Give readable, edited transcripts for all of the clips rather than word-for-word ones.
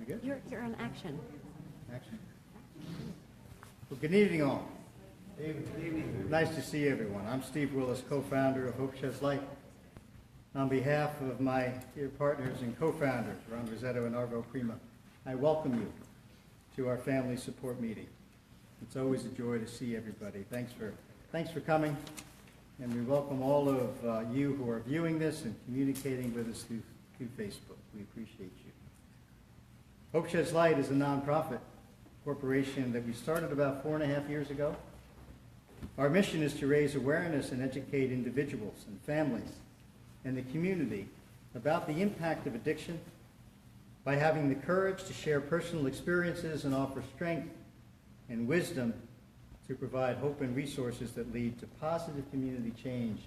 We good? You're on action. Action. Well, good evening, all. Good evening. Nice to see everyone. I'm Steve Willis, co-founder of Hope Sheds Light. On behalf of my dear partners and co-founders, Ron Rosetto and Arvo Prima, I welcome you to our family support meeting. It's always a joy to see everybody. Thanks for coming, and we welcome all of you who are viewing this and communicating with us through Facebook. We appreciate you. Hope Sheds Light is a nonprofit corporation that we started about 4.5 years ago. Our mission is to raise awareness and educate individuals and families and the community about the impact of addiction by having the courage to share personal experiences and offer strength and wisdom to provide hope and resources that lead to positive community change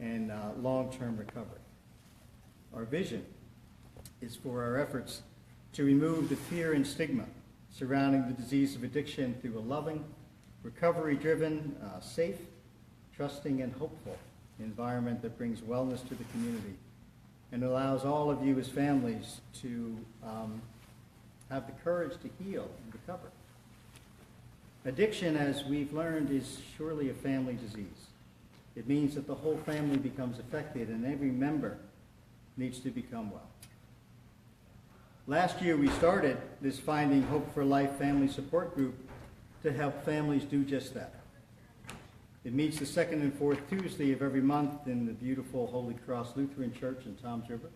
and long-term recovery. Our vision is for our efforts to remove the fear and stigma surrounding the disease of addiction through a loving, recovery-driven, safe, trusting, and hopeful environment that brings wellness to the community and allows all of you as families to have the courage to heal and recover. Addiction, as we've learned, is surely a family disease. It means that the whole family becomes affected and every member needs to become well. Last year we started this Finding Hope for Life family support group to help families do just that. It meets the second and fourth Tuesday of every month in the beautiful Holy Cross Lutheran Church in Toms River.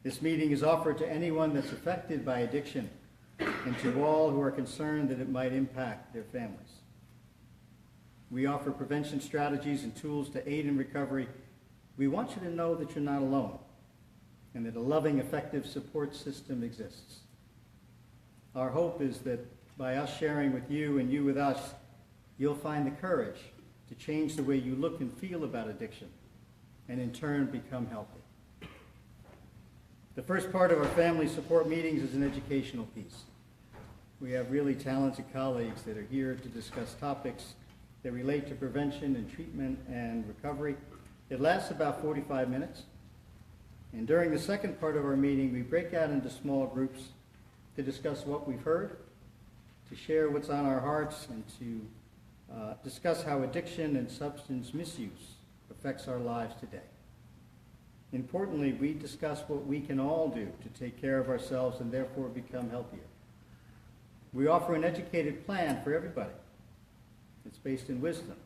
This meeting is offered to anyone that's affected by addiction and to all who are concerned that it might impact their families. We offer prevention strategies and tools to aid in recovery. We want you to know that you're not alone and that a loving, effective support system exists. Our hope is that by us sharing with you and you with us, you'll find the courage to change the way you look and feel about addiction and in turn become healthy. The first part of our family support meetings is an educational piece. We have really talented colleagues that are here to discuss topics that relate to prevention and treatment and recovery. It lasts about 45 minutes. And during the second part of our meeting, we break out into small groups to discuss what we've heard, to share what's on our hearts, and to discuss how addiction and substance misuse affects our lives today. Importantly, we discuss what we can all do to take care of ourselves and therefore become healthier. We offer an educated plan for everybody. It's based in wisdom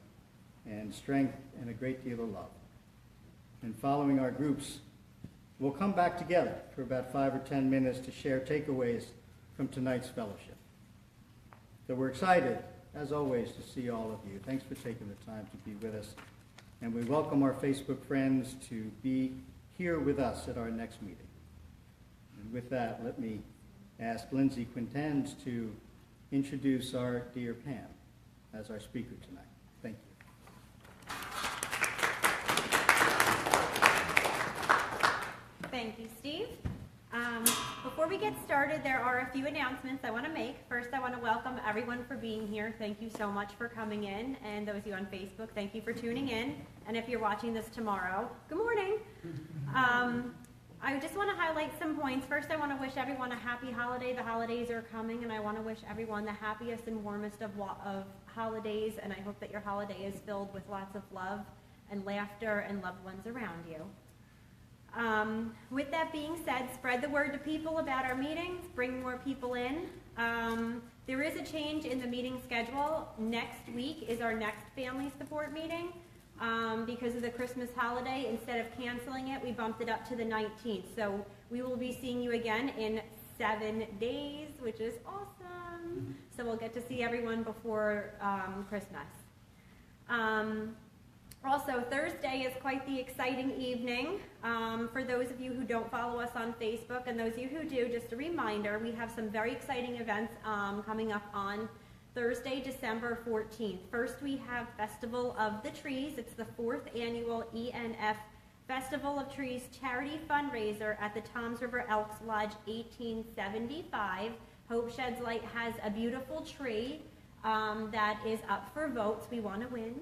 and strength and a great deal of love. And following our groups, we'll come back together for about 5 or 10 minutes to share takeaways from tonight's fellowship. So we're excited, as always, to see all of you. Thanks for taking the time to be with us. And we welcome our Facebook friends to be here with us at our next meeting. And with that, let me ask Lindsay Quintens to introduce our dear Pam as our speaker tonight. Thank you. Thank you, Steve. Before we get started, there are a few announcements I want to make. First, I want to welcome everyone for being here. Thank you so much for coming in. And those of you on Facebook, thank you for tuning in. And if you're watching this tomorrow, good morning. I just want to highlight some points. First, I want to wish everyone a happy holiday. The holidays are coming, and I want to wish everyone the happiest and warmest of holidays. And I hope that your holiday is filled with lots of love and laughter and loved ones around you. With that being said, spread the word to people about our meetings, bring more people in. There is a change in the meeting schedule. Next week is our next family support meeting. Because of the Christmas holiday, instead of canceling it, we bumped it up to the 19th. So we will be seeing you again in 7 days, which is awesome. So we'll get to see everyone before Christmas. Also, Thursday is quite the exciting evening. For those of you who don't follow us on Facebook, and those of you who do, just a reminder, we have some very exciting events coming up on Thursday, December 14th. First, we have Festival of the Trees. It's the 4th annual ENF Festival of Trees charity fundraiser at the Toms River Elks Lodge 1875. Hope Sheds Light has a beautiful tree that is up for votes. We want to win.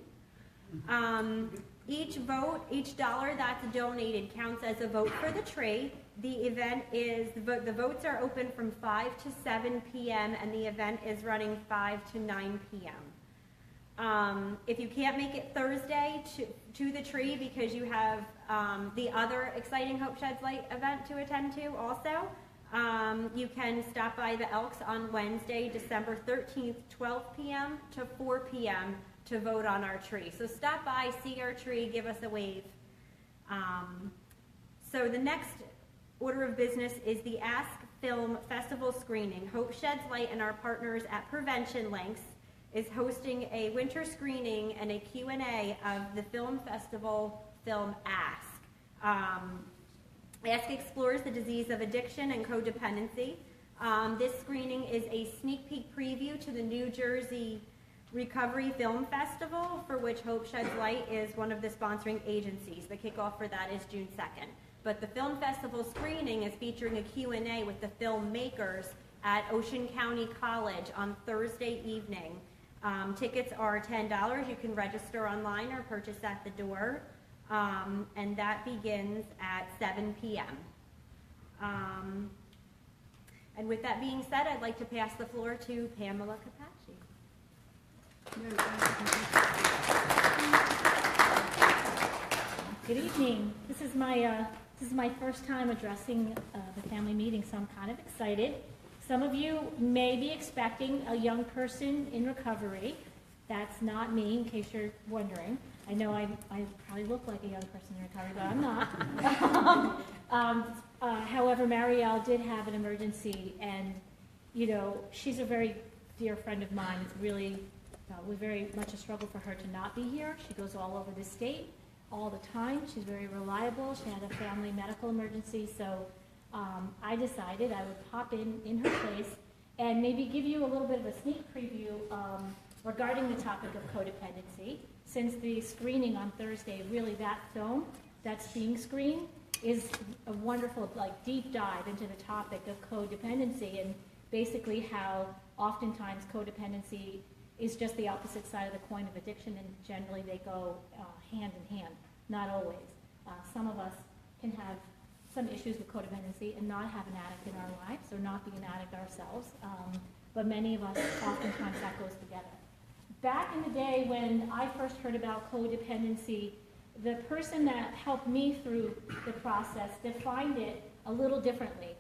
Each vote, each dollar that's donated counts as a vote for the tree. The event is, the votes are open from 5 to 7 p.m. and the event is running 5 to 9 p.m. If you can't make it Thursday to the tree because you have the other exciting Hope Sheds Light event to attend to also, you can stop by the Elks on Wednesday, December 13th, 12 p.m. to 4 p.m. to vote on our tree. So stop by, see our tree, give us a wave. So the next order of business is the Ask Film Festival screening. Hope Sheds Light and our partners at Prevention Links is hosting a winter screening and a Q&A of the film festival film Ask. Ask explores the disease of addiction and codependency. This screening is a sneak peek preview to the New Jersey Recovery Film Festival, for which Hope Sheds Light is one of the sponsoring agencies. The kickoff for that is June 2nd. But the film festival screening is featuring a Q&A with the filmmakers at Ocean County College on Thursday evening. Tickets are $10. You can register online or purchase at the door. And that begins at 7 p.m. And with that being said, I'd like to pass the floor to Pamela Capacci. Good evening. This is my first time addressing the family meeting, so I'm kind of excited. Some of you may be expecting a young person in recovery. That's not me, in case you're wondering. I know I probably look like a young person in recovery, but I'm not. However, Marielle did have an emergency, and she's a very dear friend of mine. It's really was very much a struggle for her to not be here. She goes all over the state all the time. She's very reliable. She had a family medical emergency, so I decided I would pop in her place and maybe give you a little bit of a sneak preview regarding the topic of codependency. Since the screening on Thursday, really that film that's being screened is a wonderful deep dive into the topic of codependency and basically how oftentimes codependency is just the opposite side of the coin of addiction, and generally they go hand in hand. Not always. Some of us can have some issues with codependency and not have an addict in our lives or not be an addict ourselves, but many of us, oftentimes that goes together. Back in the day when I first heard about codependency, the person that helped me through the process defined it a little differently.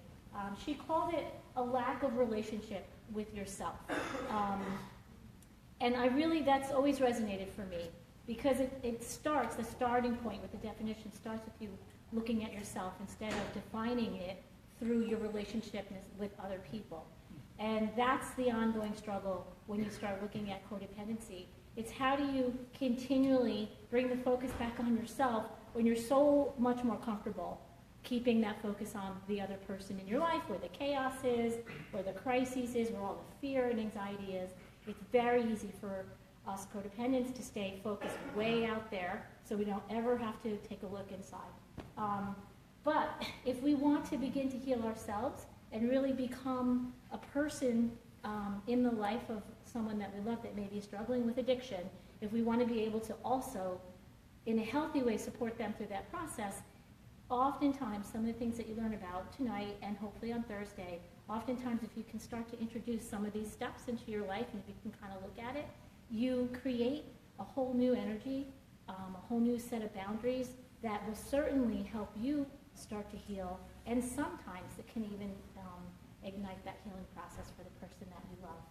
She called it a lack of relationship with yourself. And that's always resonated for me, because it starts, the starting point with the definition starts with you looking at yourself instead of defining it through your relationship with other people. And that's the ongoing struggle when you start looking at codependency. It's how do you continually bring the focus back on yourself when you're so much more comfortable keeping that focus on the other person in your life, where the chaos is, where the crises is, where all the fear and anxiety is. It's very easy for us codependents to stay focused way out there so we don't ever have to take a look inside. But if we want to begin to heal ourselves and really become a person in the life of someone that we love that may be struggling with addiction, if we want to be able to also, in a healthy way, support them through that process, oftentimes some of the things that you learn about tonight and hopefully on Thursday, oftentimes if you can start to introduce some of these steps into your life and if you can kind of look at it, you create a whole new energy, a whole new set of boundaries that will certainly help you start to heal, and sometimes it can even ignite that healing process for the person that you love.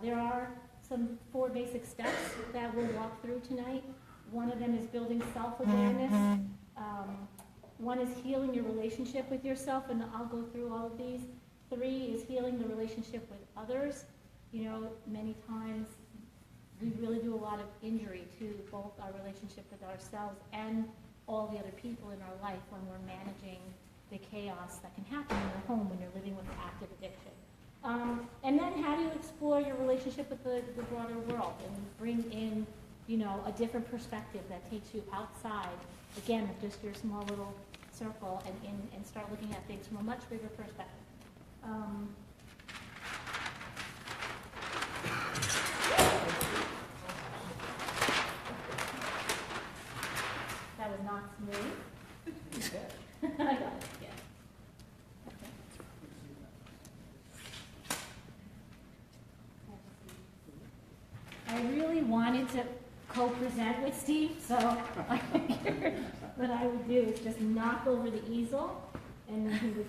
There are some 4 basic steps that we'll walk through tonight. One of them is building self-awareness. One is healing your relationship with yourself, and I'll go through all of these. 3 is healing the relationship with others. Many times we really do a lot of injury to both our relationship with ourselves and all the other people in our life when we're managing the chaos that can happen in your home when you're living with active addiction. And then how do you explore your relationship with the broader world and bring in, a different perspective that takes you outside, again, of just your small little circle and start looking at things from a much bigger perspective. wanted to co-present with Steve, so I figured what I would do is just knock over the easel, and then he would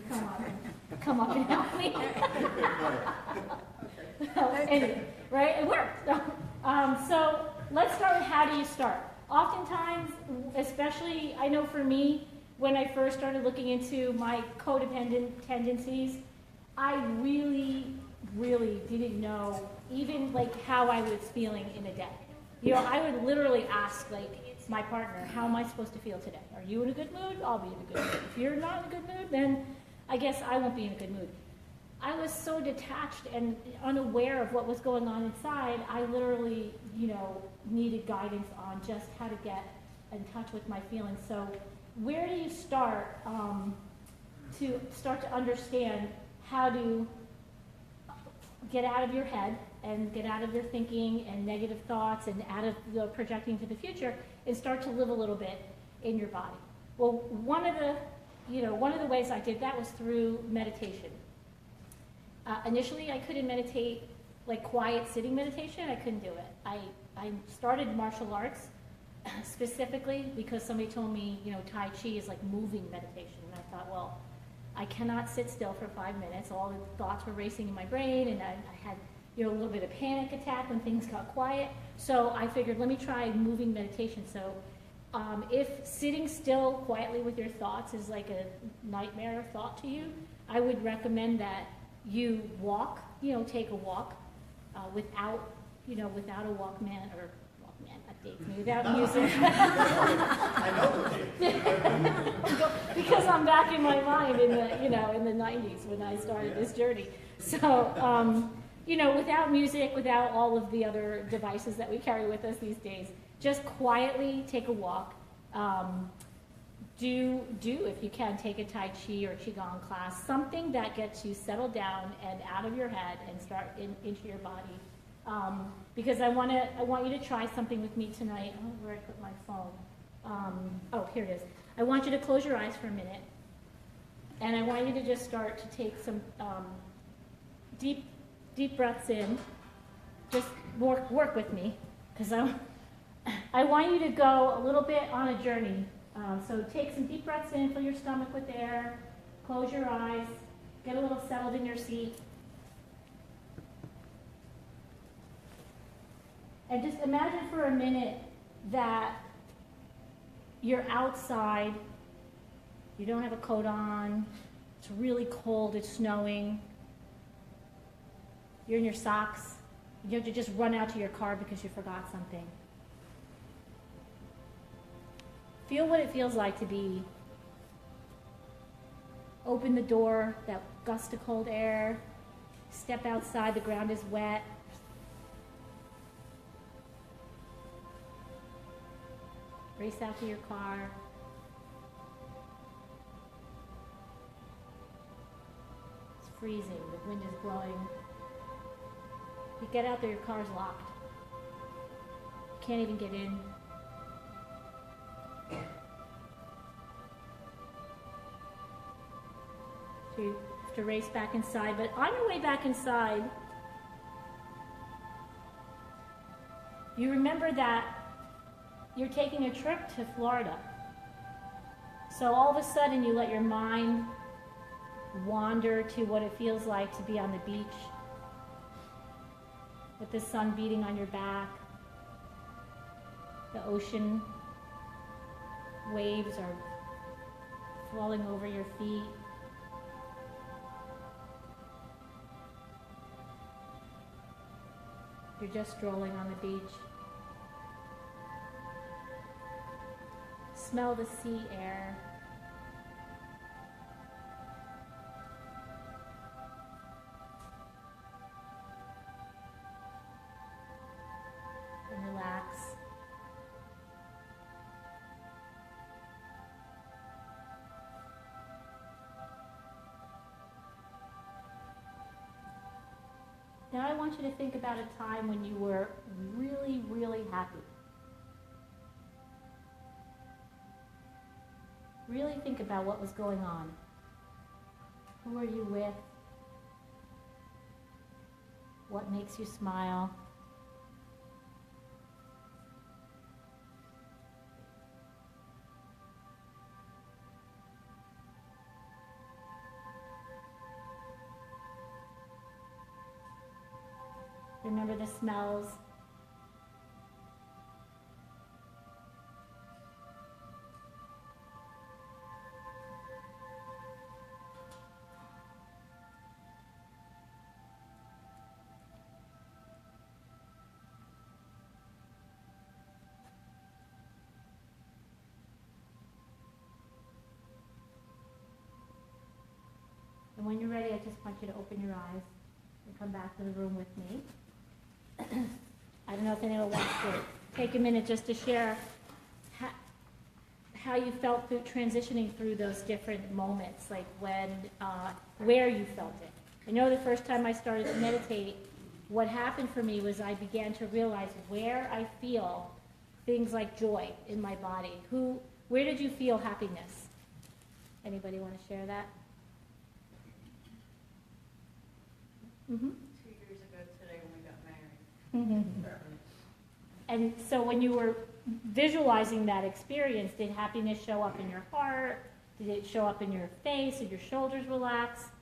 come up and help me. Anyway, right? It worked. So let's start with how do you start? Oftentimes, especially I know for me, when I first started looking into my codependent tendencies, I really didn't know even like how I was feeling in a day. You know, I would literally ask like my partner, how am I supposed to feel today? Are you in a good mood? I'll be in a good mood. If you're not in a good mood, then I guess I won't be in a good mood. I was so detached and unaware of what was going on inside, I literally, you know, needed guidance on just how to get in touch with my feelings. So where do you start to understand how to get out of your head and get out of your thinking and negative thoughts and out of the projecting to the future and start to live a little bit in your body? Well, one of the ways I did that was through meditation. Initially, I couldn't meditate like quiet sitting meditation. I couldn't do it. I started martial arts specifically because somebody told me, you know, Tai Chi is like moving meditation. And I thought, well, I cannot sit still for 5 minutes. All the thoughts were racing in my brain, and I had, you know, a little bit of panic attack when things got quiet. So I figured, let me try moving meditation. So if sitting still quietly with your thoughts is like a nightmare thought to you, I would recommend that you walk, you know, take a walk without a Walkman or Walkman updates me, without music. I know. Because I'm back in my mind in the 90s when I started this journey. So, without music, without all of the other devices that we carry with us these days, just quietly take a walk. Do if you can, take a Tai Chi or Qigong class, something that gets you settled down and out of your head and start into your body. Because I want you to try something with me tonight. I don't know where I put my phone. Here it is. I want you to close your eyes for a minute, and I want you to just start to take some deep breaths in. Just work with me, because I want you to go a little bit on a journey. So take some deep breaths in, fill your stomach with air, close your eyes, get a little settled in your seat. And just imagine for a minute that you're outside, you don't have a coat on, it's really cold, it's snowing, you're in your socks, you have to just run out to your car because you forgot something. Feel what it feels like to be. Open the door, that gust of cold air. Step outside, the ground is wet. Race out to your car. It's freezing, the wind is blowing. You get out there, your car's locked. You can't even get in. So you have to race back inside, but on your way back inside, you remember that you're taking a trip to Florida. So all of a sudden you let your mind wander to what it feels like to be on the beach with the sun beating on your back. The ocean waves are falling over your feet. You're just strolling on the beach. Smell the sea air. And relax. Now I want you to think about a time when you were really, really happy. Really think about what was going on. Who are you with? What makes you smile? remember the smells. And when you're ready, I just want you to open your eyes and come back to the room with me. I don't know if anyone wants to take a minute just to share how you felt through transitioning through those different moments, like when, where you felt it. I know the first time I started to meditate, what happened for me was I began to realize where I feel things like joy in my body. Where did you feel happiness? Anybody want to share that? Mm-hmm. 2 years ago today when we got married. Mm-hmm. And so when you were visualizing that experience, did happiness show up in your heart? Did it show up in your face? Did your shoulders relax?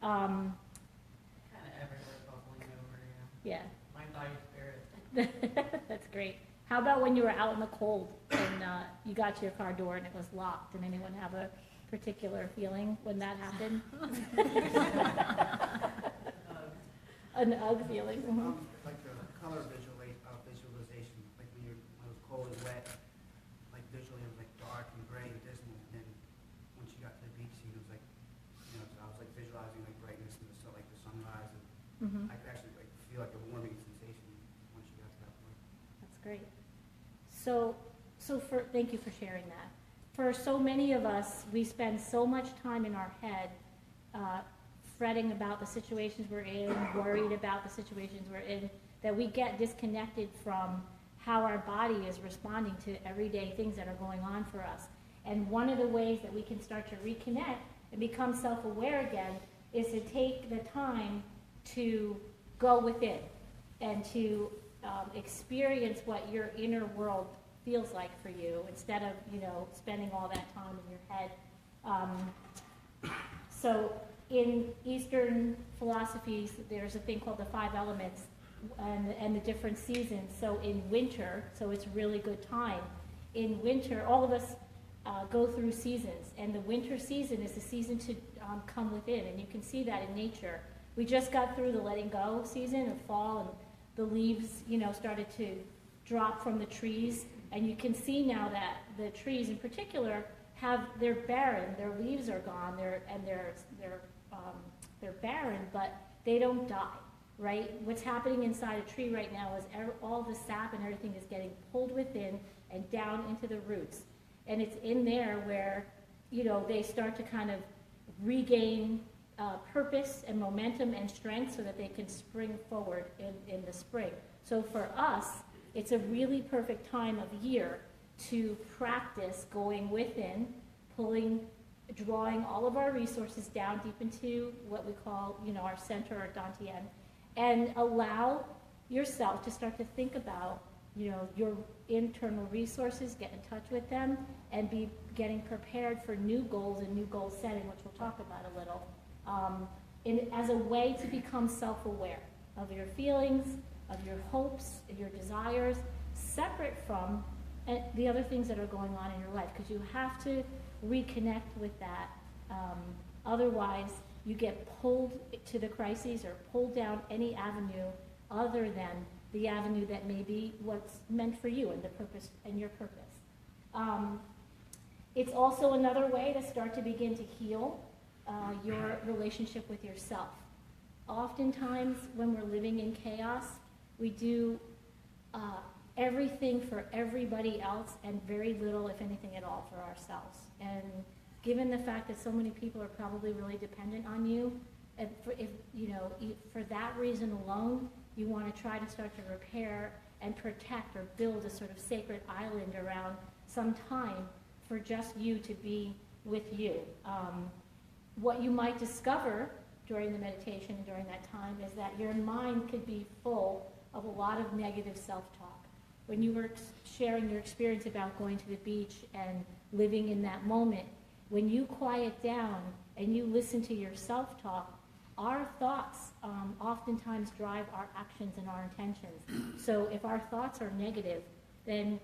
Kind of everywhere bubbling over, Yeah. My body, spirit. That's great. How about when you were out in the cold and you got to your car door and it was locked? Did anyone have a particular feeling when that happened? An ugh feeling. Mm-hmm. Like the color visualization, like when it was cold and wet, like visually it was like dark and gray and dismal. And then once you got to the beach scene, it was like, I was like visualizing like brightness and the sun, like the sunrise. And Mm-hmm. I could actually like feel like a warming sensation once you got to that point. That's great. So thank you for sharing that. For so many of us, we spend so much time in our head fretting about the situations we're in, worried about the situations we're in, that we get disconnected from how our body is responding to everyday things that are going on for us. And one of the ways that we can start to reconnect and become self-aware again is to take the time to go within and to experience what your inner world feels like for you instead of, spending all that time in your head. So in Eastern philosophies, there's a thing called the 5 elements and the different seasons. So in winter, so it's a really good time. In winter, all of us go through seasons, and the winter season is the season to come within, and you can see that in nature. We just got through the letting go season of fall, and the leaves, started to drop from the trees, and you can see now that the trees in particular they're barren, their leaves are gone, they're barren, but they don't die, right? What's happening inside a tree right now is all the sap and everything is getting pulled within and down into the roots. And it's in there where, they start to kind of regain purpose and momentum and strength so that they can spring forward in the spring. So for us, it's a really perfect time of year to practice going within, drawing all of our resources down deep into what we call, our center or dantian, and allow yourself to start to think about, your internal resources, get in touch with them, and be getting prepared for new goals and new goal setting, which we'll talk about a little, as a way to become self-aware of your feelings, of your hopes, your desires, separate from the other things that are going on in your life, because you have to reconnect with that. Otherwise, you get pulled to the crises or pulled down any avenue other than the avenue that may be what's meant for you and the purpose and your purpose. It's also another way to start to begin to heal your relationship with yourself. Oftentimes, when we're living in chaos, we do everything for everybody else and very little, if anything at all, for ourselves. And given the fact that so many people are probably really dependent on you, and for that reason alone, you want to try to start to repair and protect or build a sort of sacred island around some time for just you to be with you. What you might discover during the meditation and during that time is that your mind could be full of a lot of negative self-talk. When you were sharing your experience about going to the beach and living in that moment, when you quiet down and you listen to your self-talk, our thoughts oftentimes drive our actions and our intentions. So if our thoughts are negative, then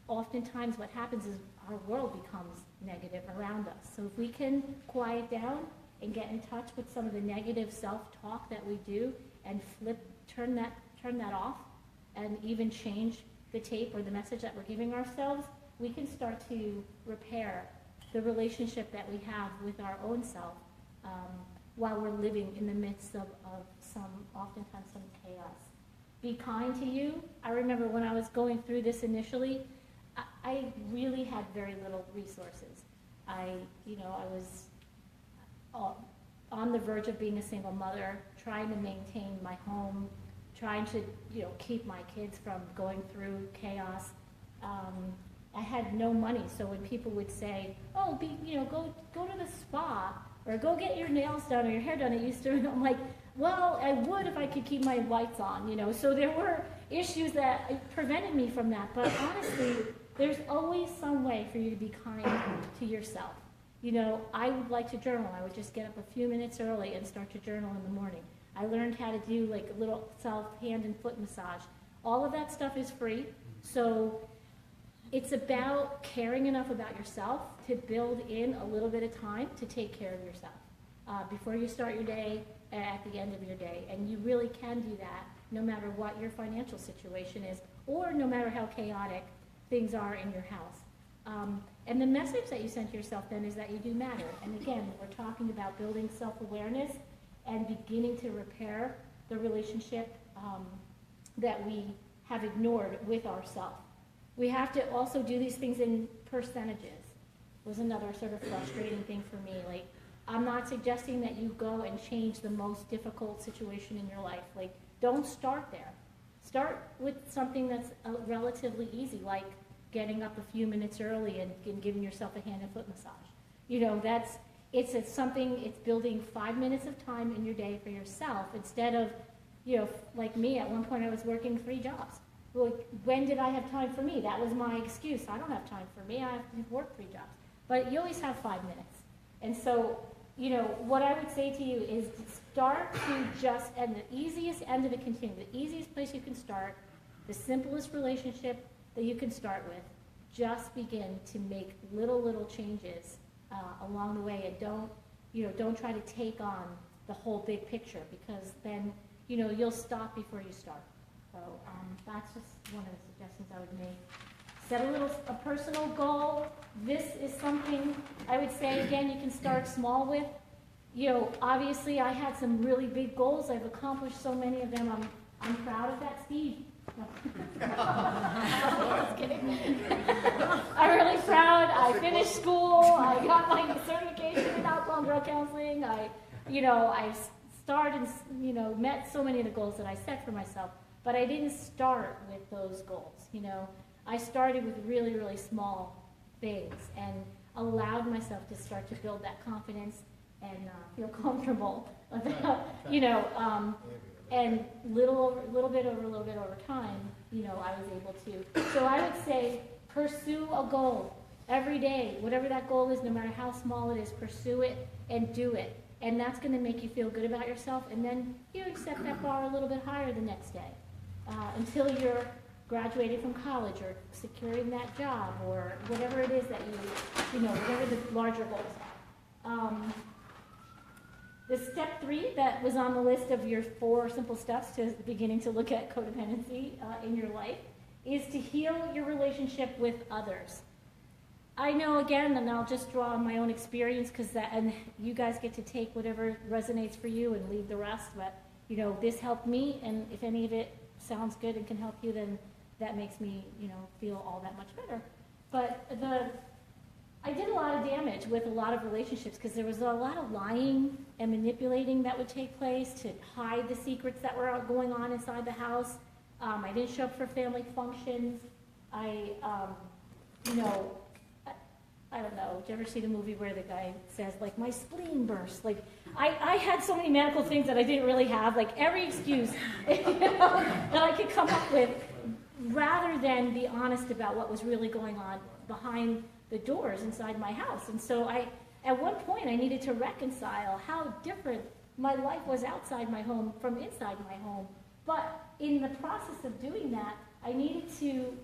oftentimes what happens is our world becomes negative around us. So if we can quiet down and get in touch with some of the negative self-talk that we do and turn that off, and even change the tape or the message that we're giving ourselves, we can start to repair the relationship that we have with our own self while we're living in the midst of oftentimes some chaos. Be kind to you. I remember when I was going through this initially, I really had very little resources. I was on the verge of being a single mother, trying to maintain my home, trying to keep my kids from going through chaos. I had no money, so when people would say, "Oh, go to the spa or go get your nails done or your hair done," I'm like, "Well, I would if I could keep my lights on," So there were issues that prevented me from that. But honestly, there's always some way for you to be kind to yourself. I would like to journal. I would just get up a few minutes early and start to journal in the morning. I learned how to do like a little hand and foot massage. All of that stuff is free. So it's about caring enough about yourself to build in a little bit of time to take care of yourself before you start your day and at the end of your day. And you really can do that no matter what your financial situation is or no matter how chaotic things are in your house. And the message that you send to yourself then is that you do matter. And again, we're talking about building self-awareness and beginning to repair the relationship that we have ignored with ourselves. We have to also do these things in percentages. Was another sort of frustrating thing for me. Like, I'm not suggesting that you go and change the most difficult situation in your life. Like, don't start there. Start with something that's relatively easy, like getting up a few minutes early and giving yourself a hand and foot massage. It's building 5 minutes of time in your day for yourself instead of, like me, at one point I was working 3 jobs. Well, when did I have time for me? That was my excuse. I don't have time for me. I have to work 3 jobs. But you always have 5 minutes. And so, what I would say to you is start to just, at the easiest end of the continuum, the easiest place you can start, the simplest relationship that you can start with, just begin to make little changes along the way, and don't try to take on the whole big picture, because then you'll stop before you start. So that's just one of the suggestions I would make. Set a personal goal. This is something I would say, again, you can start small with. Obviously I had some really big goals. I've accomplished so many of them. I'm proud of that, Steve. No. Just kidding. I'm really proud. I finished school. I got my certification in alcohol and drug counseling. I started, met so many of the goals that I set for myself. But I didn't start with those goals. I started with really, really small things and allowed myself to start to build that confidence and feel comfortable about, and little bit over time, I was able to. So I would say pursue a goal every day, whatever that goal is, no matter how small it is, pursue it and do it. And that's going to make you feel good about yourself. And then set that bar a little bit higher the next day until you're graduated from college or securing that job or whatever it is that whatever the larger goals are. The step 3 that was on the list of your 4 simple steps to beginning to look at codependency in your life is to heal your relationship with others. I know, again, and I'll just draw on my own experience, and you guys get to take whatever resonates for you and leave the rest, but this helped me, and if any of it sounds good and can help you, then that makes me feel all that much better. But I did a lot of damage with a lot of relationships because there was a lot of lying and manipulating that would take place to hide the secrets that were going on inside the house. I didn't show up for family functions. I don't know, did you ever see the movie where the guy says, like, my spleen burst? Like, I had so many medical things that I didn't really have, like every excuse that I could come up with, rather than be honest about what was really going on behind the doors inside my house. And so at one point, I needed to reconcile how different my life was outside my home from inside my home. But in the process of doing that, I needed to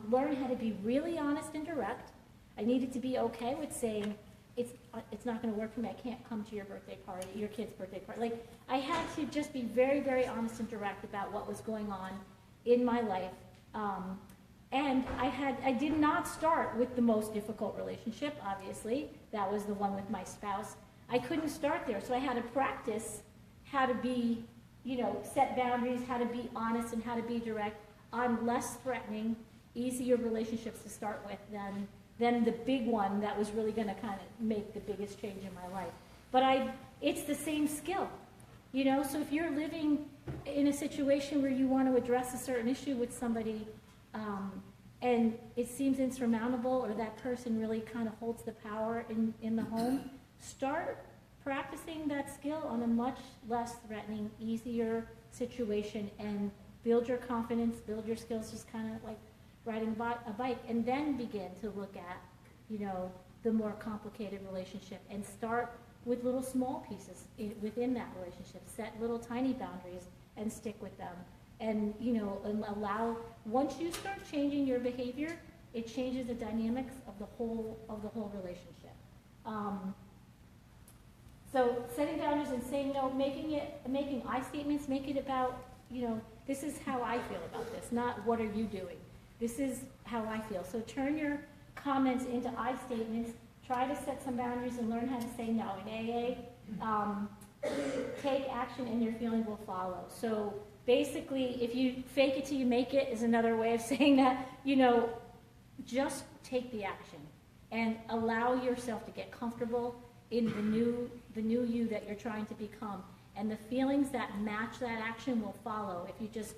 learn how to be really honest and direct. I needed to be okay with saying, it's not going to work for me. I can't come to your birthday party, your kid's birthday party. Like, I had to just be very, very honest and direct about what was going on in my life. And I did not start with the most difficult relationship, obviously. That was the one with my spouse. I couldn't start there, so I had to practice how to be, set boundaries, how to be honest, and how to be direct on less threatening, easier relationships to start with than the big one that was really going to kind of make the biggest change in my life. But it's the same skill, so if you're living in a situation where you want to address a certain issue with somebody, and it seems insurmountable, or that person really kind of holds the power in the home, start practicing that skill on a much less threatening, easier situation, and build your confidence, build your skills, just kind of like riding a bike, and then begin to look at, the more complicated relationship, and start with little small pieces within that relationship. Set little tiny boundaries and stick with them. And, and allow, once you start changing your behavior, it changes the dynamics of the whole relationship. So setting boundaries and saying no, making I statements, make it about, this is how I feel about this, not what are you doing. This is how I feel. So turn your comments into I statements. Try to set some boundaries and learn how to say no. In AA, take action and your feeling will follow. So basically, if you fake it till you make it is another way of saying that, just take the action and allow yourself to get comfortable in the new you that you're trying to become. And the feelings that match that action will follow. If you just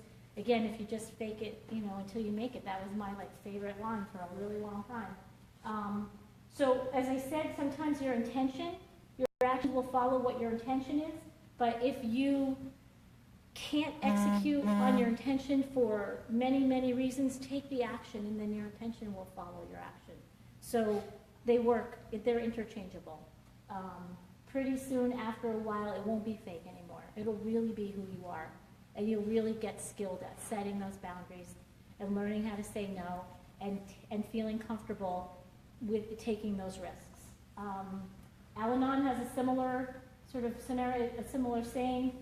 fake it, until you make it. That was my favorite line for a really long time. So as I said, sometimes your action will follow what your intention is. But if you can't execute on your intention for many, many reasons, take the action, and then your intention will follow your action. So they work, they're interchangeable. Pretty soon, after a while, it won't be fake anymore. It'll really be who you are. And you'll really get skilled at setting those boundaries and learning how to say no, and feeling comfortable with taking those risks. Al-Anon has a similar sort of scenario, a similar saying,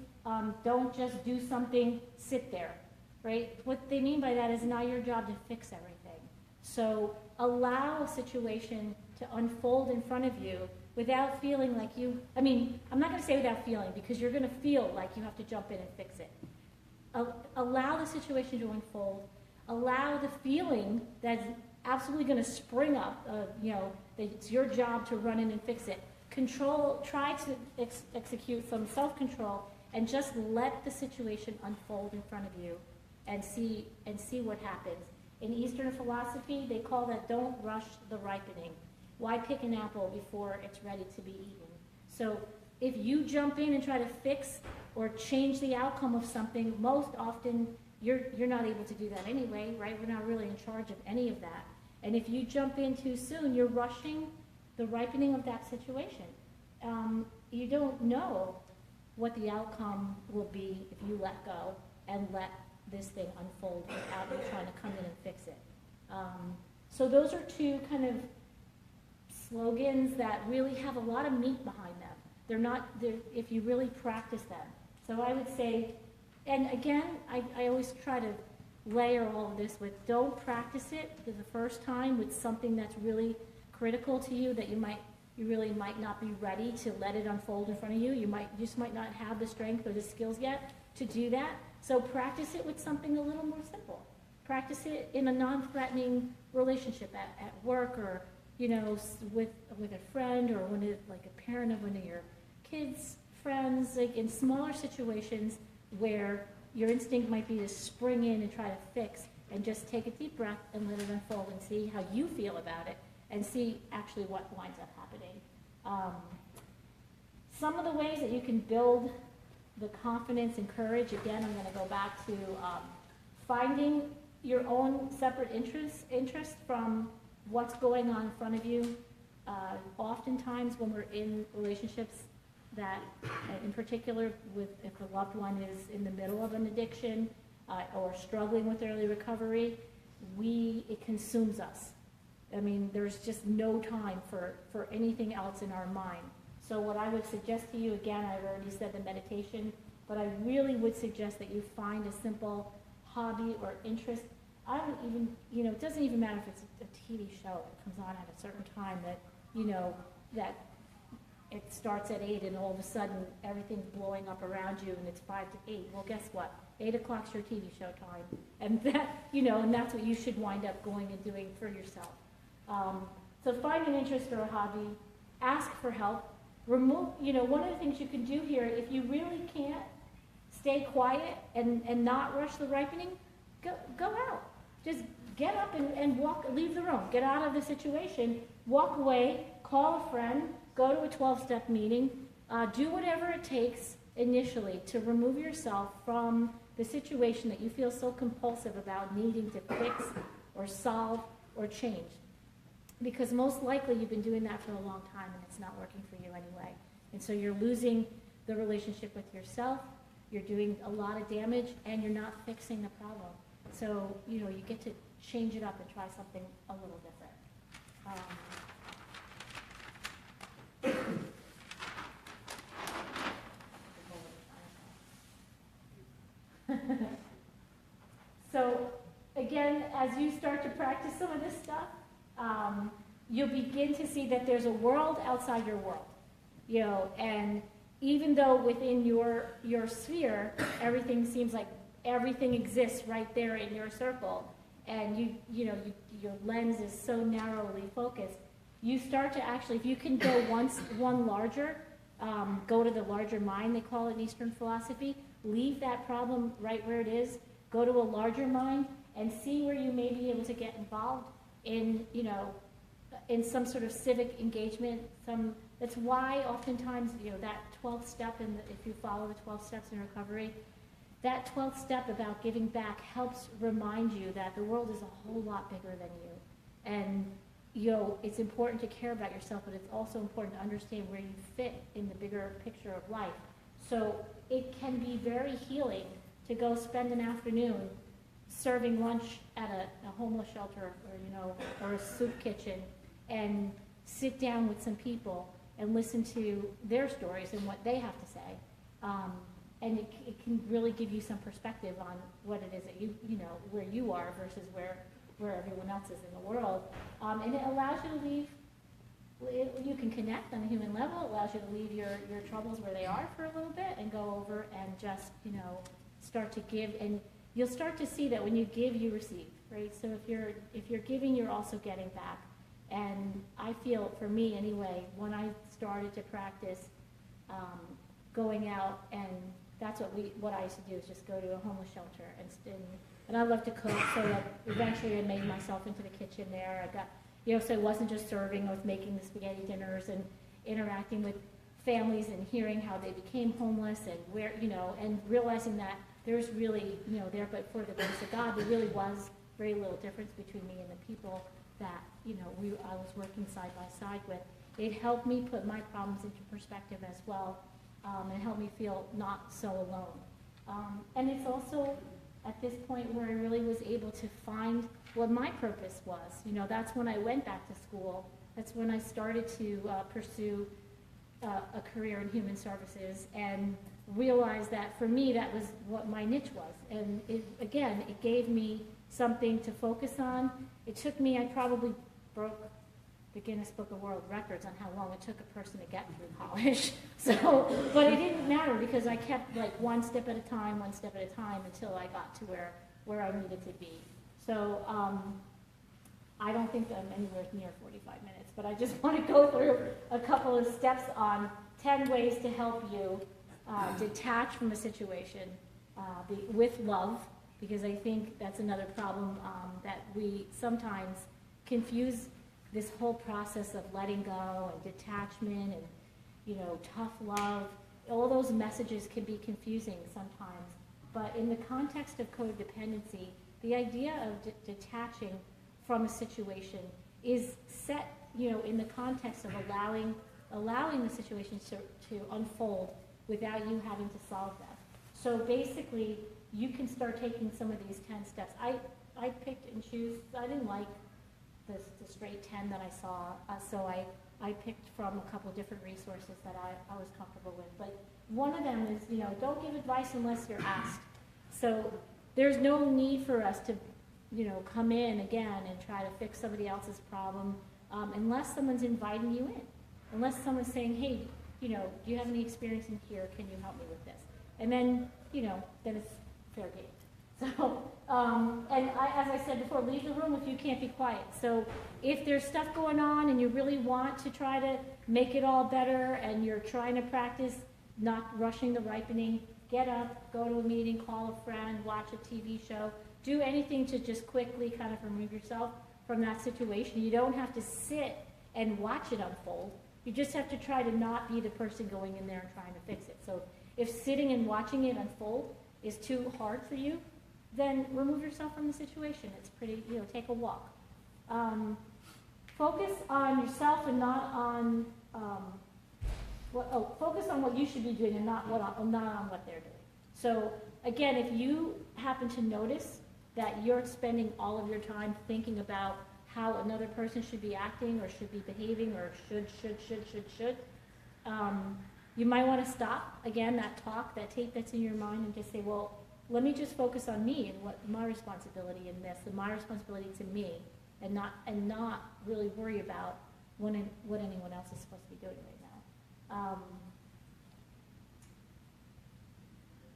don't just do something, sit there, right? What they mean by that is not your job to fix everything. So allow a situation to unfold in front of you without feeling like I'm not going to say without feeling, because you're going to feel like you have to jump in and fix it. Allow the situation to unfold. Allow the feeling that's absolutely going to spring up, that it's your job to run in and fix it. Try to execute some self-control, and just let the situation unfold in front of you and see what happens. In Eastern philosophy, they call that don't rush the ripening. Why pick an apple before it's ready to be eaten? So if you jump in and try to fix or change the outcome of something, most often you're not able to do that anyway, right? We're not really in charge of any of that. And if you jump in too soon, you're rushing the ripening of that situation. You don't know what the outcome will be if you let go and let this thing unfold without you trying to come in and fix it. So those are two kind of slogans that really have a lot of meat behind them. They're if you really practice them. So I would say, and again, I always try to layer all of this with, don't practice it for the first time with something that's really critical to you, that you really might not be ready to let it unfold in front of you. You just might not have the strength or the skills yet to do that. So practice it with something a little more simple. Practice it in a non-threatening relationship at work, or with a friend, or like a parent of one of your kids' friends, like in smaller situations where your instinct might be to spring in and try to fix, and just take a deep breath and let it unfold and see how you feel about it, and see actually what winds up happening. Some of the ways that you can build the confidence and courage, again, I'm going to go back to finding your own separate interest from what's going on in front of you. Oftentimes when we're in relationships that, in particular, if a loved one is in the middle of an addiction or struggling with early recovery, it consumes us. I mean, there's just no time for anything else in our mind. So what I would suggest to you, again, I've already said the meditation, but I really would suggest that you find a simple hobby or interest. I don't even, it doesn't even matter if it's a TV show that comes on at a certain time that, that it starts at 8 and all of a sudden everything's blowing up around you and it's 5 to 8. Well, guess what? 8 o'clock's your TV show time. And that, and that's what you should wind up going and doing for yourself. So find an interest or a hobby, ask for help, remove, one of the things you can do here, if you really can't stay quiet and not rush the ripening, go out. Just get up and walk, leave the room, get out of the situation, walk away, call a friend, go to a 12-step meeting, do whatever it takes initially to remove yourself from the situation that you feel so compulsive about needing to fix or solve or change. Because most likely you've been doing that for a long time and it's not working for you anyway. And so you're losing the relationship with yourself, you're doing a lot of damage, and you're not fixing the problem. So, you get to change it up and try something a little different. So, again, as you start to practice some of this stuff, you'll begin to see that there's a world outside your world, and even though within your sphere, everything seems like everything exists right there in your circle, and your lens is so narrowly focused, you start to actually, if you can go one larger, go to the larger mind, they call it in Eastern philosophy, leave that problem right where it is, go to a larger mind, and see where you may be able to get involved in, in some sort of civic engagement. That's why oftentimes, that 12th step, if you follow the 12 steps in recovery, that 12th step about giving back helps remind you that the world is a whole lot bigger than you. And, it's important to care about yourself, but it's also important to understand where you fit in the bigger picture of life. So it can be very healing to go spend an afternoon serving lunch at a homeless shelter or a soup kitchen and sit down with some people and listen to their stories and what they have to say. And it can really give you some perspective on what it is that where you are versus where everyone else is in the world. And it allows you to leave, you can connect on a human level, it allows you to leave your troubles where they are for a little bit and go over and just, start to give. And you'll start to see that when you give, you receive, right? So if you're giving, you're also getting back. And I feel, for me anyway, when I started to practice going out, and that's what I used to do, is just go to a homeless shelter and I love to cook, so that eventually I made myself into the kitchen there. I got, so I wasn't just serving, I was making the spaghetti dinners and interacting with families and hearing how they became homeless and where, and realizing that there's really, there, but for the grace of God, there really was very little difference between me and the people that, I was working side by side with. It helped me put my problems into perspective as well, and helped me feel not so alone. And it's also at this point where I really was able to find what my purpose was. That's when I went back to school. That's when I started to pursue a career in human services and realized that for me that was what my niche was. And it gave me something to focus on. It took me, I probably broke the Guinness Book of World Records on how long it took a person to get through college. But it didn't matter because I kept one step at a time until I got to where I needed to be. So I don't think that I'm anywhere near 45 minutes, but I just want to go through a couple of steps on 10 ways to help you detach from a situation with love, because I think that's another problem that we sometimes confuse this whole process of letting go and detachment and, tough love. All those messages can be confusing sometimes. But in the context of codependency, the idea of detaching from a situation is set, in the context of allowing allowing the situations to unfold without you having to solve them. So basically, you can start taking some of these 10 steps. I picked and choose, I didn't like the straight 10 that I saw, so I picked from a couple different resources that I was comfortable with. But one of them is, don't give advice unless you're asked. So there's no need for us to, come in again and try to fix somebody else's problem unless someone's inviting you in. Unless someone's saying, hey, do you have any experience in here? Can you help me with this? And then, then it's fair game. So, as I said before, leave the room if you can't be quiet. So if there's stuff going on and you really want to try to make it all better and you're trying to practice not rushing the ripening, get up, go to a meeting, call a friend, watch a TV show, do anything to just quickly kind of remove yourself from that situation. You don't have to sit and watch it unfold. You just have to try to not be the person going in there and trying to fix it. So if sitting and watching it unfold is too hard for you, then remove yourself from the situation. It's pretty, take a walk. Focus on yourself and not on, focus on what you should be doing and not on what they're doing. So again, if you happen to notice that you're spending all of your time thinking about how another person should be acting or should be behaving or should, you might want to stop, again, that tape that's in your mind and just say, well, let me just focus on me and what my responsibility in this, and my responsibility to me, and not really worry about what anyone else is supposed to be doing right now.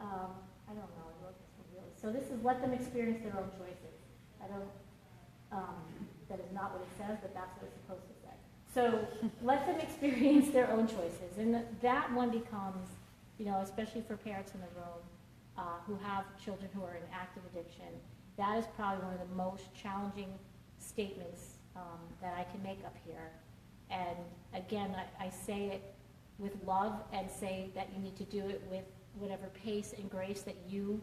I don't know. I wrote this one really. So this is let them experience their own choices. I don't. That is not what it says, but that's what it's supposed to say. So let them experience their own choices, and that one becomes, especially for parents in the room. Who have children who are in active addiction, that is probably one of the most challenging statements that I can make up here. And again, I say it with love and say that you need to do it with whatever pace and grace that you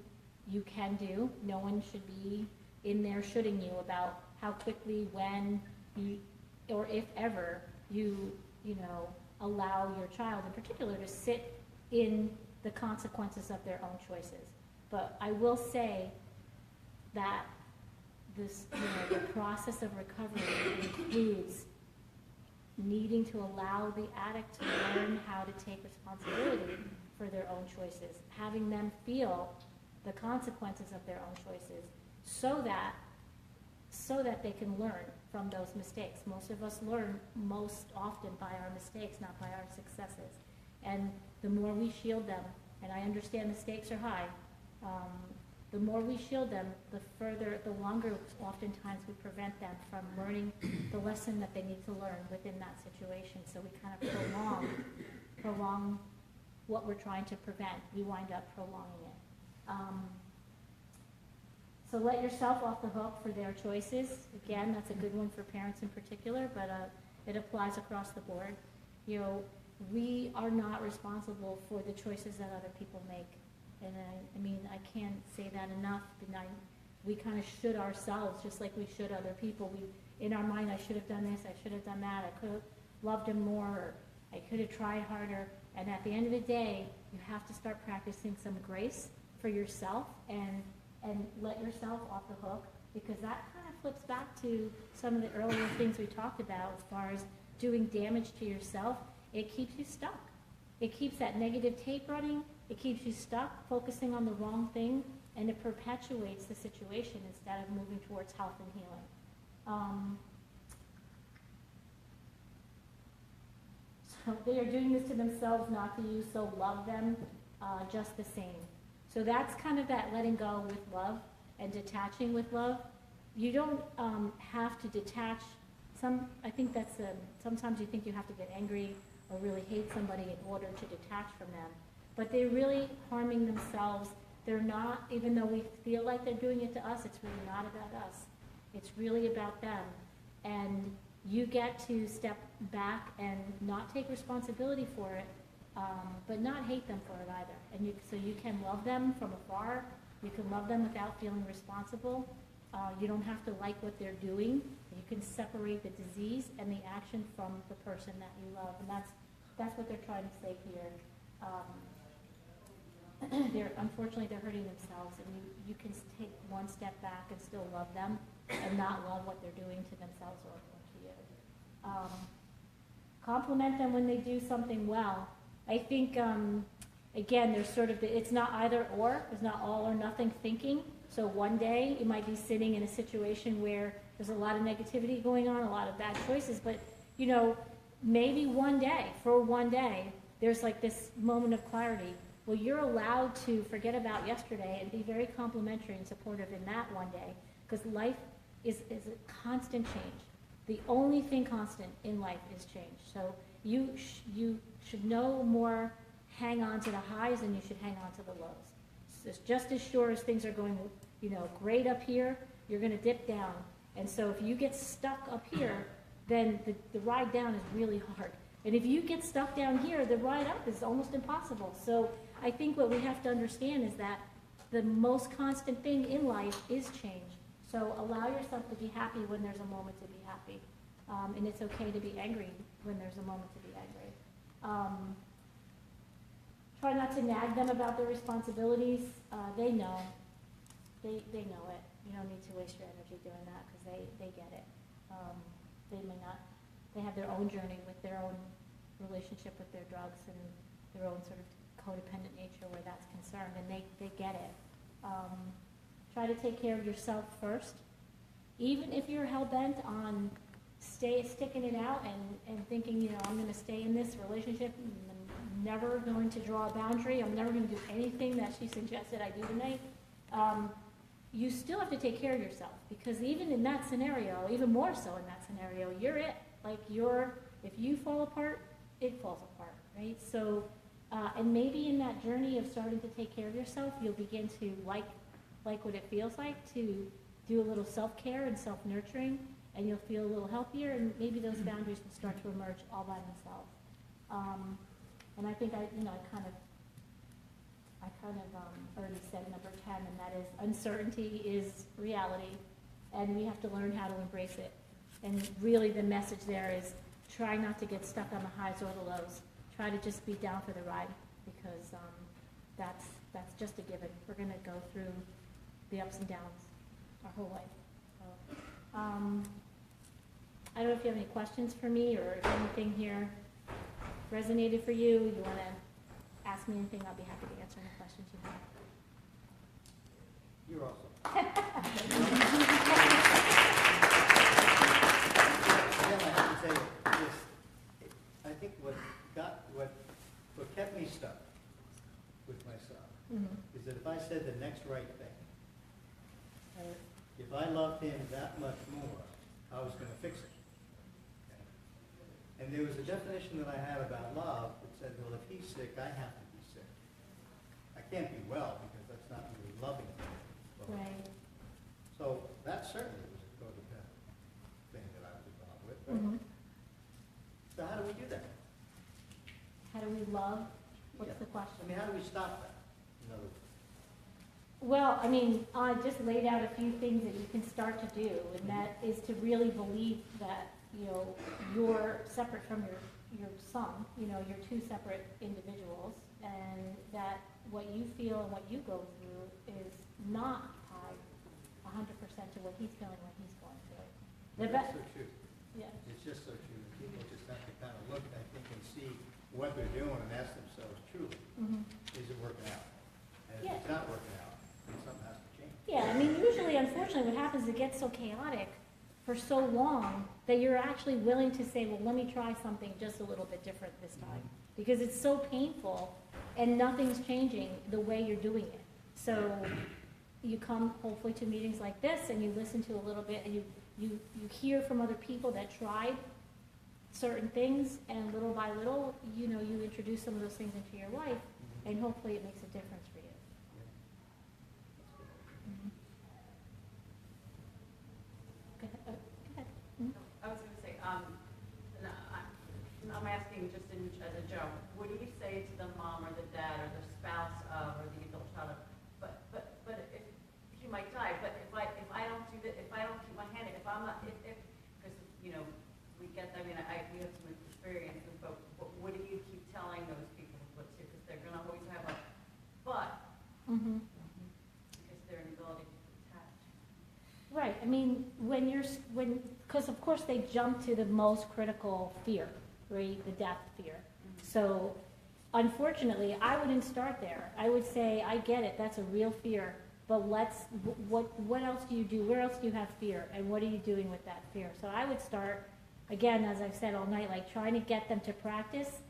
can do. No one should be in there shooting you about how quickly, when, or if ever you allow your child in particular to sit in the consequences of their own choices. But I will say that this, the process of recovery includes needing to allow the addict to learn how to take responsibility for their own choices, having them feel the consequences of their own choices so that they can learn from those mistakes. Most of us learn most often by our mistakes, not by our successes. And the more we shield them, and I understand the stakes are high, the more we shield them, the longer oftentimes we prevent them from learning the lesson that they need to learn within that situation. So we kind of prolong what we're trying to prevent. We wind up prolonging it. So let yourself off the hook for their choices. Again, that's a good one for parents in particular, but it applies across the board. We are not responsible for the choices that other people make. And I can't say that enough. We kind of should ourselves, just like we should other people. In our mind, I should have done this, I should have done that, I could have loved him more, or I could have tried harder. And at the end of the day, you have to start practicing some grace for yourself and let yourself off the hook, because that kind of flips back to some of the earlier things we talked about as far as doing damage to yourself. It keeps you stuck. It keeps that negative tape running. It keeps you stuck, focusing on the wrong thing, and it perpetuates the situation instead of moving towards health and healing. So they are doing this to themselves, not to you, so love them just the same. So that's kind of that letting go with love and detaching with love. You don't have to detach. I think that's sometimes you think you have to get angry or really hate somebody in order to detach from them. But they're really harming themselves. They're not, even though we feel like they're doing it to us, it's really not about us. It's really about them. And you get to step back and not take responsibility for it, but not hate them for it either. And so you can love them from afar. You can love them without feeling responsible. You don't have to like what they're doing. You can separate the disease and the action from the person that you love. And that's That's what they're trying to say here. Unfortunately, they're hurting themselves, and you can take one step back and still love them and not love what they're doing to themselves or to you. Compliment them when they do something well. I think, again, there's sort of, it's not either or, it's not all or nothing thinking. So one day you might be sitting in a situation where there's a lot of negativity going on, a lot of bad choices, but, maybe one day, for one day, there's like this moment of clarity. Well, you're allowed to forget about yesterday and be very complimentary and supportive in that one day, because life is a constant change. The only thing constant in life is change. So you should no more hang on to the highs than you should hang on to the lows. So it's just as sure as things are going, great up here, you're going to dip down. And so if you get stuck up here, then the ride down is really hard. And if you get stuck down here, the ride up is almost impossible. So I think what we have to understand is that the most constant thing in life is change. So allow yourself to be happy when there's a moment to be happy. And it's okay to be angry when there's a moment to be angry. Try not to nag them about their responsibilities. They know. They know it. You don't need to waste your energy doing that because they get it. They have their own journey with their own relationship with their drugs and their own sort of codependent nature where that's concerned, and they get it. Try to take care of yourself first. Even if you're hell-bent on sticking it out and thinking, I'm going to stay in this relationship, and I'm never going to draw a boundary, I'm never going to do anything that she suggested I do tonight, you still have to take care of yourself, because even in that scenario, even more so in that scenario, you're it. Like if you fall apart, it falls apart, right? So, and maybe in that journey of starting to take care of yourself, you'll begin to like what it feels like to do a little self-care and self-nurturing, and you'll feel a little healthier, and maybe those boundaries will start to emerge all by themselves. And I think I already said number 10, and that is uncertainty is reality, and we have to learn how to embrace it. And really the message there is try not to get stuck on the highs or the lows. Try to just be down for the ride, because that's just a given. We're going to go through the ups and downs our whole life. So, I don't know if you have any questions for me, or if anything here resonated for you. You want to ask me anything, I'll be happy to answer any questions you have. You're awesome. Again, I have to say this. I think what kept me stuck with myself is that if I said the next right thing, if I loved him that much more, I was going to fix it. Okay? And there was a definition that I had about love that said, well, if he's sick, I have to be sick. I can't be well because that's not really loving him. Right. So that certainly was a codependent thing that I was involved with. Right? So how do we do that? How do we love? What's Yeah. the question? I mean, how do we stop that? In other words. Well, I mean, I just laid out a few things that you can start to do, and that is to really believe that, you're separate from your son, you're two separate individuals, and that what you feel and what you go through is not tied 100% to what he's feeling, what he's going through. That's so true. Yeah. It's just so true. People just have to kind of look, I think, and see what they're doing and ask themselves truly, is it working out? And if it's not working out, then something has to change. Yeah, I mean, usually, unfortunately, what happens is it gets so chaotic for so long that you're actually willing to say, well, let me try something just a little bit different this time. Because it's so painful and nothing's changing the way you're doing it. So you come, hopefully, to meetings like this, and you listen to a little bit, and you hear from other people that tried certain things, and little by little, you introduce some of those things into your life, and hopefully it makes a difference for you. Go ahead. I was gonna say, I'm asking just as a joke, what do you say to the mom or the dad or the spouse of, or the adult child? But if he might die, but if I don't do that, if I don't keep my hand in, if I'm not, because we get, we have some experience, but what do you keep mean, because of course they jump to the most critical fear, right? The death fear. So unfortunately, I wouldn't start there. I would say, I get it, that's a real fear, but what else do you do? Where else do you have fear? And what are you doing with that fear? So I would start, again, as I've said all night, like trying to get them to practice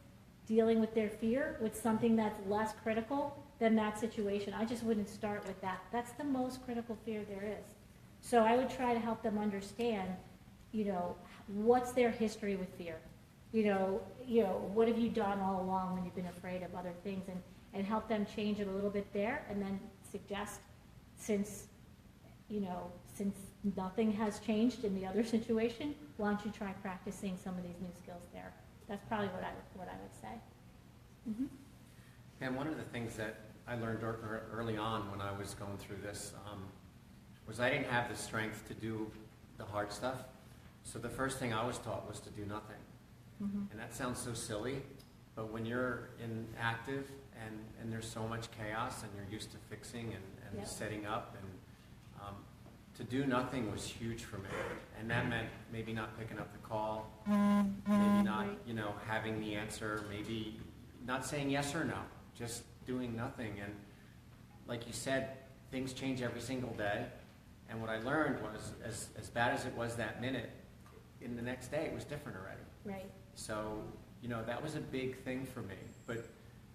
dealing with their fear with something that's less critical than that situation. I just wouldn't start with that. That's the most critical fear there is. So I would try to help them understand, what's their history with fear? What have you done all along when you've been afraid of other things, and help them change it a little bit there, and then suggest, since nothing has changed in the other situation, why don't you try practicing some of these new skills there? That's probably what I would say. Mm-hmm. And one of the things that I learned early on when I was going through this was I didn't have the strength to do the hard stuff. So the first thing I was taught was to do nothing. Mm-hmm. And that sounds so silly, but when you're active and there's so much chaos and you're used to fixing and Yep. setting up, and to do nothing was huge for me. And that meant maybe not picking up the call, maybe not, Right. Having the answer, maybe not saying yes or no, just doing nothing. And like you said, things change every single day. And what I learned was, as bad as it was that minute, in the next day it was different already. Right. So, that was a big thing for me. But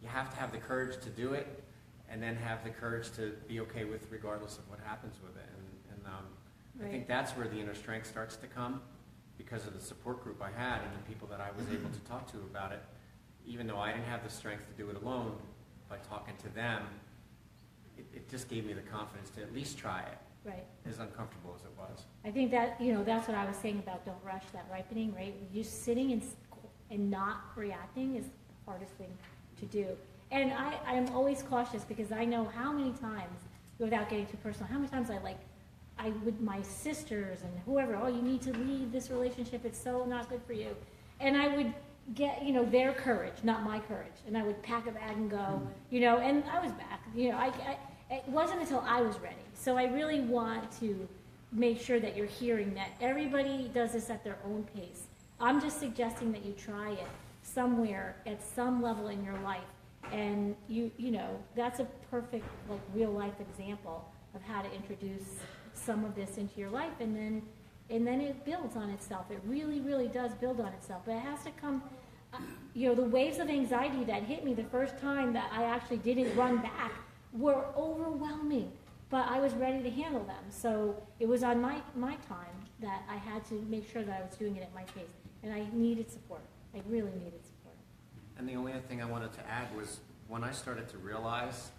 you have to have the courage to do it, and then have the courage to be okay with regardless of what happens with it. And I think Right. that's where the inner strength starts to come, because of the support group I had and the people that I was able to talk to about it. Even though I didn't have the strength to do it alone, by talking to them, it just gave me the confidence to at least try it, Right. as uncomfortable as it was. I think that, that's what I was saying about don't rush that ripening, right? Just sitting and not reacting is the hardest thing to do. And I'm always cautious, because I know how many times, without getting too personal, how many times I with my sisters and whoever, oh, you need to leave this relationship, it's so not good for you. And I would get, their courage, not my courage. And I would pack a bag and go, and I was back. It wasn't until I was ready. So I really want to make sure that you're hearing that everybody does this at their own pace. I'm just suggesting that you try it somewhere at some level in your life. And that's a perfect, real life example of how to introduce some of this into your life, and then it builds on itself. It really, really does build on itself. But it has to come, the waves of anxiety that hit me the first time that I actually didn't run back were overwhelming, but I was ready to handle them. So it was on my time that I had to make sure that I was doing it at my pace, and I needed support. I really needed support. And the only other thing I wanted to add was, when I started to realize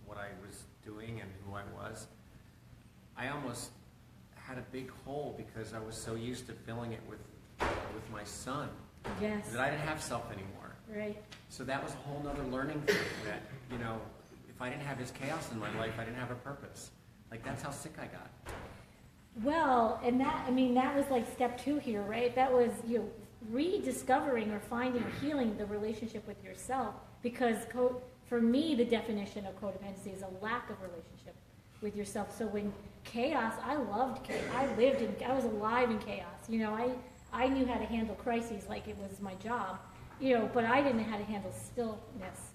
what I was doing and who I was, I almost had a big hole, because I was so used to filling it with my son, Yes. that I didn't have self anymore. Right. So that was a whole nother learning thing, that, if I didn't have his chaos in my life, I didn't have a purpose. That's how sick I got. Well, and that was step 2 here, right? That was, rediscovering or finding or healing the relationship with yourself, because for me, the definition of codependency is a lack of relationship with yourself. So when chaos, I loved chaos. I was alive in chaos. I knew how to handle crises like it was my job, but I didn't know how to handle stillness.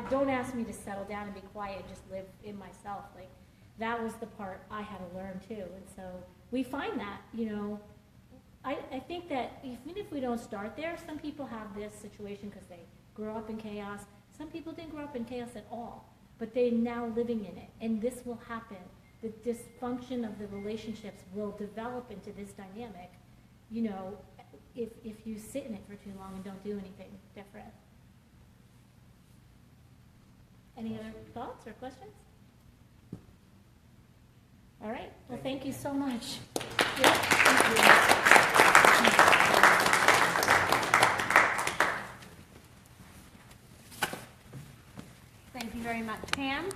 Don't ask me to settle down and be quiet and just live in myself. That was the part I had to learn too. And so we find that, I think that even if we don't start there, some people have this situation because they grew up in chaos. Some people didn't grow up in chaos at all, but they're now living in it. And this will happen. The dysfunction of the relationships will develop into this dynamic, if you sit in it for too long and don't do anything different. Any other thoughts or questions? All right. Well, thank you so much. Yeah, thank you. Thank you very much, Pam.